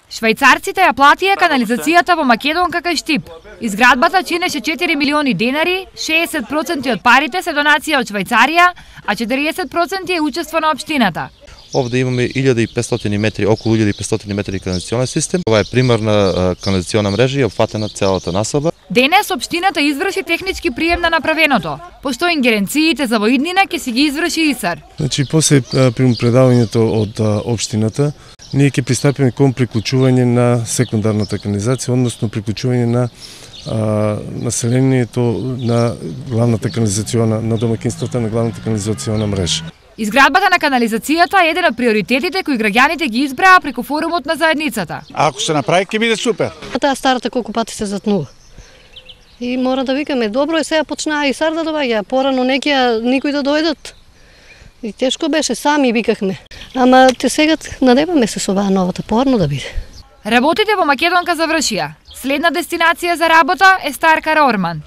Швајцарците ја платија канализацијата во Македонка кај Штип. Изградбата чинеше 4 милиони денари, 60% од парите се донација од Швајцарија, а 40% е учество на општината. Овде имаме 1500 метри, околу 1500 метри канализационен систем. Ова е примарна канализациона мрежа и опфатена целата насоба. Денес општината изврши технички прием на направеното, пошто ингеренциите за во иднина ќе си ги изврши ИСАР. Значи, после предавањето од општината, ние ќе пристапиме кон приклучување на секундарната канализација, односно приклучување на населението на главната канализациона, на домаќинствата на главната канализациона мрежа. Изградбата на канализацијата е еден од приоритетите кои граѓаните ги избраа преку форумот на заедницата. Ако се направи, ќе биде супер. Таа старата колку пати се затнува. И мора да викаме, добро е сега почнаа ИСАР да доаѓа, порано некија никој да дојдат. И тешко беше, сами викахме. Ама те сега надеваме се со оваа новата, порано да биде. Работите во Македонка завршија. Следна дестинација за работа е Стар Караорман.